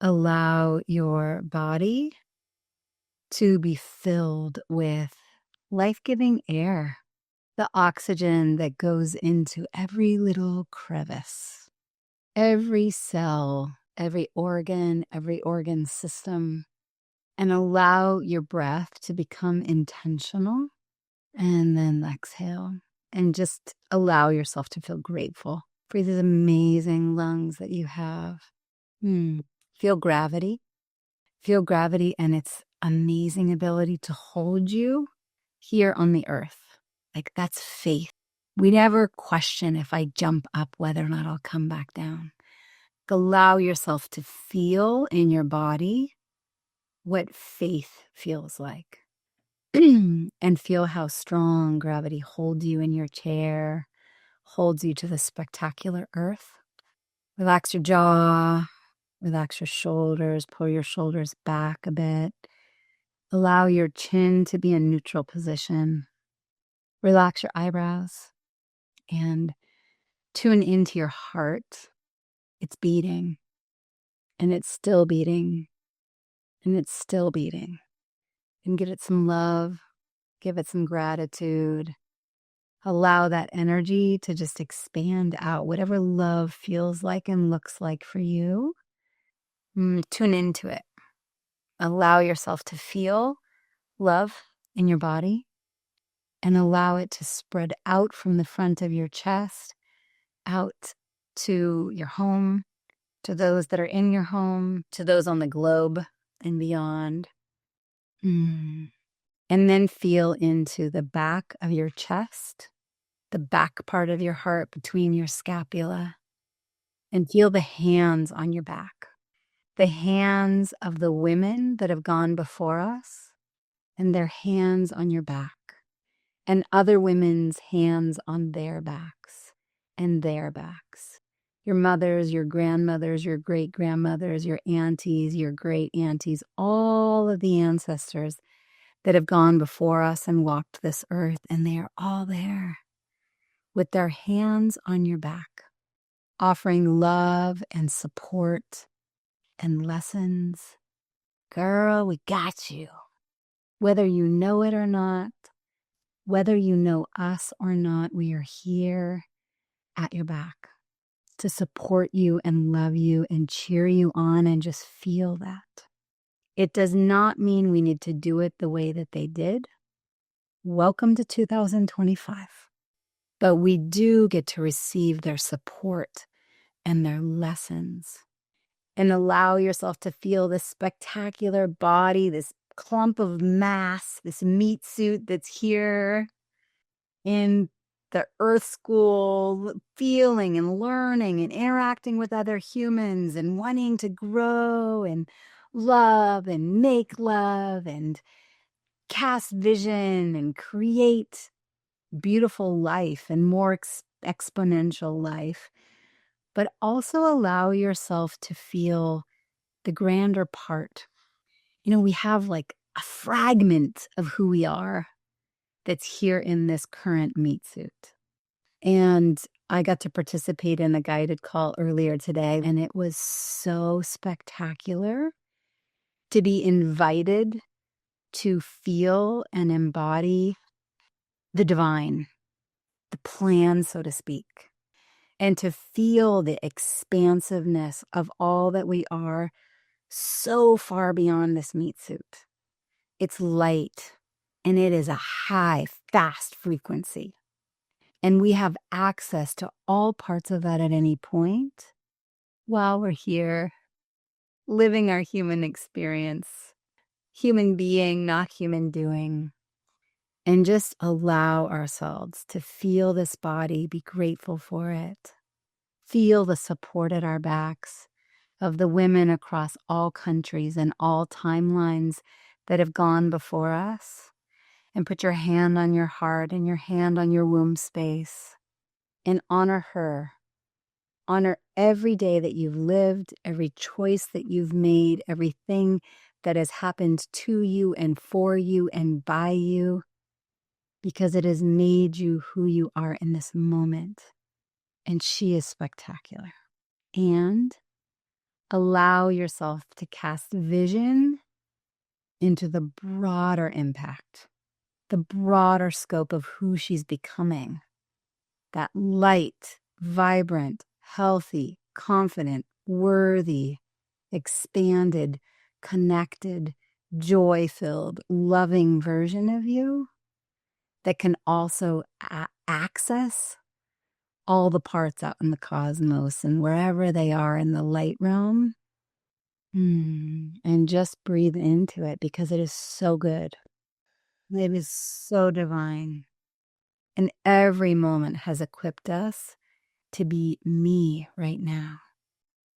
Allow your body to be filled with life-giving air, the oxygen that goes into every little crevice, every cell, every organ system, and allow your breath to become intentional. And then exhale and just allow yourself to feel grateful for these amazing lungs that you have. Feel gravity. Feel gravity and its amazing ability to hold you here on the earth. Like, that's faith. We never question if I jump up whether or not I'll come back down. Allow yourself to feel in your body what faith feels like. And feel how strong gravity holds you in your chair, holds you to the spectacular earth. Relax your jaw, relax your shoulders, pull your shoulders back a bit. Allow your chin to be in neutral position. Relax your eyebrows and tune into your heart. It's beating, and it's still beating, and it's still beating. And give it some love, give it some gratitude. Allow that energy to just expand out, whatever love feels like and looks like for you. Tune into it. Allow yourself to feel love in your body and allow it to spread out from the front of your chest, out to your home, to those that are in your home, to those on the globe and beyond. And then feel into the back of your chest, the back part of your heart between your scapula, and feel the hands on your back, the hands of the women that have gone before us, and their hands on your back, and other women's hands on their backs and their backs. Your mothers, your grandmothers, your great-grandmothers, your aunties, your great-aunties, all of the ancestors that have gone before us and walked this earth, and they are all there with their hands on your back, offering love and support and lessons. Girl, we got you. Whether you know it or not, whether you know us or not, we are here at your back to support you and love you and cheer you on and just feel that. It does not mean we need to do it the way that they did. Welcome to 2025. But we do get to receive their support and their lessons. And allow yourself to feel this spectacular body, this clump of mass, this meat suit that's here in the earth school, feeling and learning and interacting with other humans and wanting to grow and love and make love and cast vision and create beautiful life and more exponential life. But also allow yourself to feel the grander part. You know, we have like a fragment of who we are that's here in this current meat suit. And I got to participate in a guided call earlier today, and it was so spectacular to be invited to feel and embody the divine, the plan, so to speak, and to feel the expansiveness of all that we are so far beyond this meat suit. It's light, and it is a high, fast frequency. And we have access to all parts of that at any point while we're here living our human experience, human being, not human doing. And just allow ourselves to feel this body, be grateful for it. Feel the support at our backs of the women across all countries and all timelines that have gone before us. And put your hand on your heart and your hand on your womb space and honor her. Honor every day that you've lived, every choice that you've made, everything that has happened to you and for you and by you, because it has made you who you are in this moment. And she is spectacular. And allow yourself to cast vision into the broader impact, the broader scope of who she's becoming. That light, vibrant, healthy, confident, worthy, expanded, connected, joy-filled, loving version of you that can also access all the parts out in the cosmos and wherever they are in the light realm. And just breathe into it because it is so good. It is so divine. And every moment has equipped us to be me right now.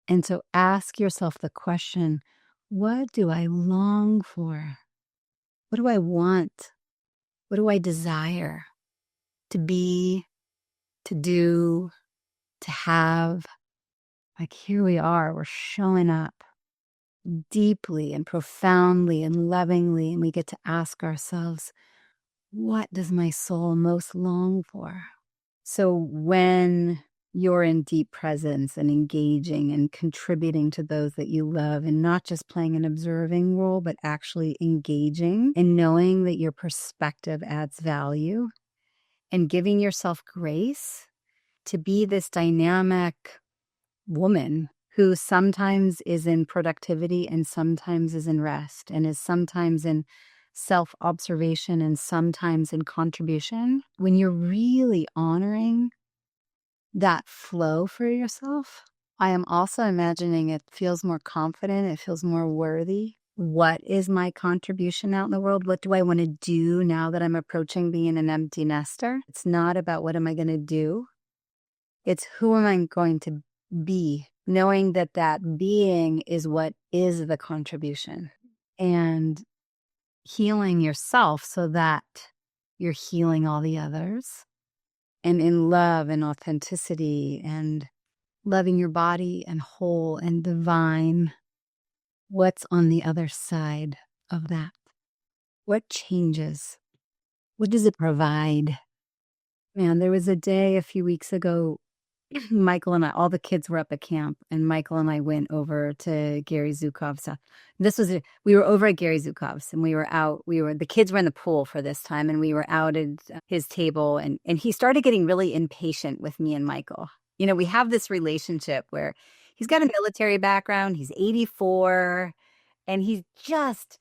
And so ask yourself the question, what do I long for? What do I want? What do I desire to be, to do, to have? Like here we are, we're showing up deeply and profoundly and lovingly. And we get to ask ourselves, what does my soul most long for? So when you're in deep presence and engaging and contributing to those that you love and not just playing an observing role, but actually engaging and knowing that your perspective adds value and giving yourself grace to be this dynamic woman who sometimes is in productivity and sometimes is in rest and is sometimes in self-observation and sometimes in contribution. When you're really honoring that flow for yourself, I am also imagining it feels more confident, it feels more worthy. What is my contribution out in the world? What do I want to do now that I'm approaching being an empty nester? It's not about what am I going to do. It's who am I going to be, knowing that that being is what is the contribution, and healing yourself so that you're healing all the others, and in love and authenticity and loving your body and whole and divine. What's on the other side of that? What changes? What does it provide? Man, there was a day a few weeks ago, Michael and I, all the kids were up at camp, and Michael and I went over to Gary Zukov's. We were over at Gary Zukov's, and we were out. The kids were in the pool for this time, and we were out at his table, and he started getting really impatient with me and Michael. You know, we have this relationship where he's got a military background. He's 84, and he just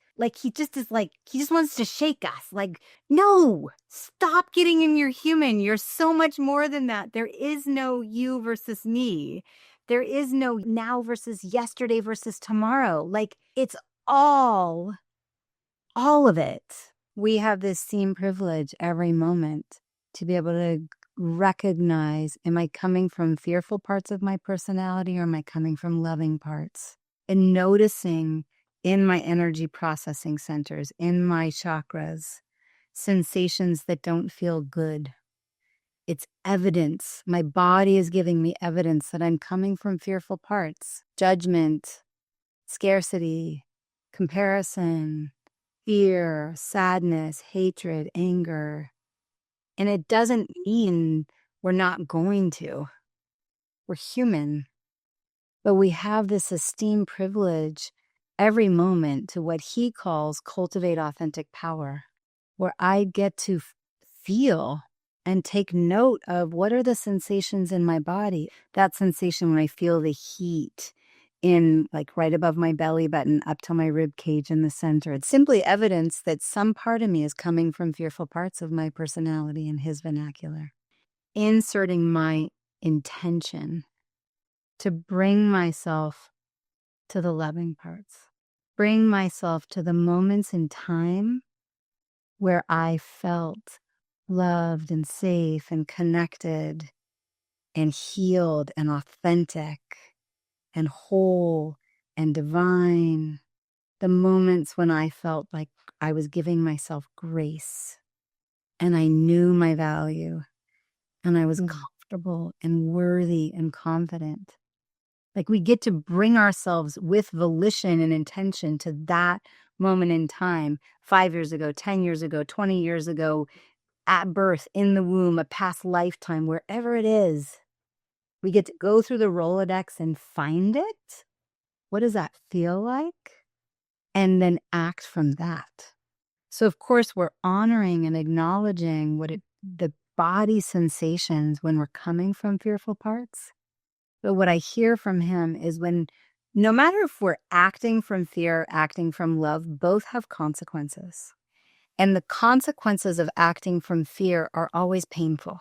wants to shake us. Like, no, stop getting in your human. You're so much more than that. There is no you versus me. There is no now versus yesterday versus tomorrow. Like, it's all of it. We have this same privilege every moment to be able to recognize, am I coming from fearful parts of my personality or am I coming from loving parts? And noticing in my energy processing centers, in my chakras, sensations that don't feel good. It's evidence. My body is giving me evidence that I'm coming from fearful parts. Judgment, scarcity, comparison, fear, sadness, hatred, anger. And it doesn't mean we're not going to. We're human. But we have this esteemed privilege every moment to what he calls cultivate authentic power, where I get to feel and take note of what are the sensations in my body. That sensation when I feel the heat in like right above my belly button up to my rib cage in the center. It's simply evidence that some part of me is coming from fearful parts of my personality in his vernacular. Inserting my intention to bring myself to the loving parts. Bring myself to the moments in time where I felt loved and safe and connected and healed and authentic and whole and divine. The moments when I felt like I was giving myself grace and I knew my value and I was comfortable and worthy and confident. Like we get to bring ourselves with volition and intention to that moment in time, 5 years ago, 10 years ago, 20 years ago, at birth, in the womb, a past lifetime, wherever it is. We get to go through the Rolodex and find it What does that feel like? And then act from that. So of course we're honoring and acknowledging the body sensations when we're coming from fearful parts. But what I hear from him is no matter if we're acting from fear, acting from love, both have consequences. And the consequences of acting from fear are always painful.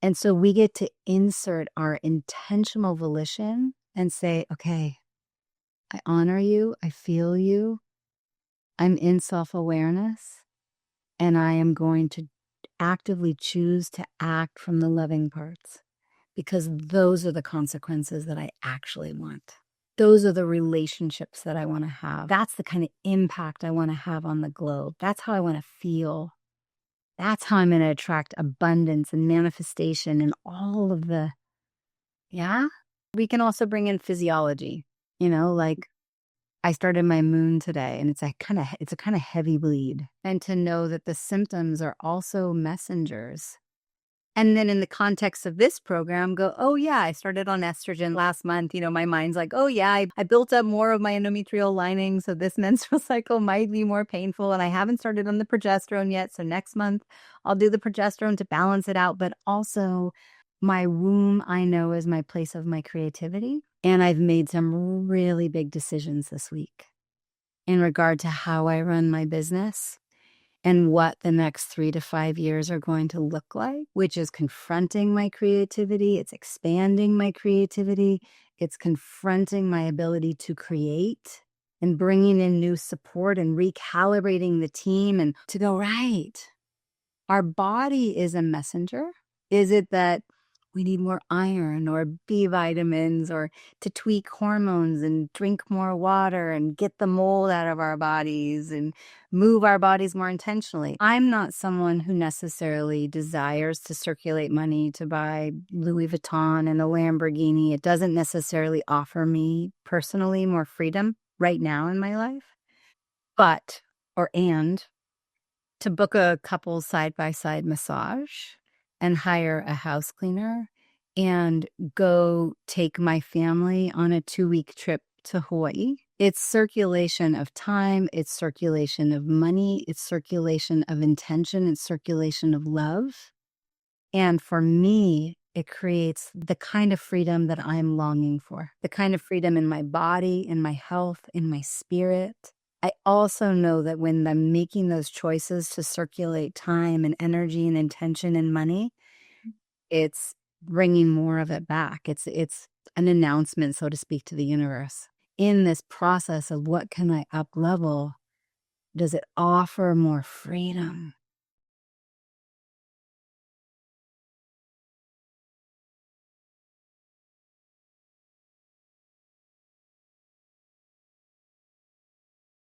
And so we get to insert our intentional volition and say, okay, I honor you. I feel you. I'm in self-awareness. And I am going to actively choose to act from the loving parts, because those are the consequences that I actually want. Those are the relationships that I want to have. That's the kind of impact I want to have on the globe. That's how I want to feel. That's how I'm going to attract abundance and manifestation and all of the, yeah. We can also bring in physiology, like I started my moon today and it's a kind of heavy bleed. And to know that the symptoms are also messengers. And then in the context of this program, go, oh yeah, I started on estrogen last month. My mind's like, oh yeah, I built up more of my endometrial lining. So this menstrual cycle might be more painful. And I haven't started on the progesterone yet. So next month I'll do the progesterone to balance it out. But also my womb, I know, is my place of my creativity. And I've made some really big decisions this week in regard to how I run my business and what the next 3 to 5 years are going to look like, which is confronting my creativity. It's expanding my creativity. It's confronting my ability to create and bringing in new support and recalibrating the team and to go, right, our body is a messenger. Is it that we need more iron or B vitamins or to tweak hormones and drink more water and get the mold out of our bodies and move our bodies more intentionally? I'm not someone who necessarily desires to circulate money to buy Louis Vuitton and a Lamborghini. It doesn't necessarily offer me personally more freedom right now in my life. But, to book a couple side-by-side massage and hire a house cleaner and go take my family on a 2-week trip to Hawaii. It's circulation of time, it's circulation of money, it's circulation of intention, it's circulation of love. And for me, it creates the kind of freedom that I'm longing for, the kind of freedom in my body, in my health, in my spirit. I also know that when I'm making those choices to circulate time and energy and intention and money, it's bringing more of it back. It's an announcement, so to speak, to the universe. In this process of what can I up level, does it offer more freedom?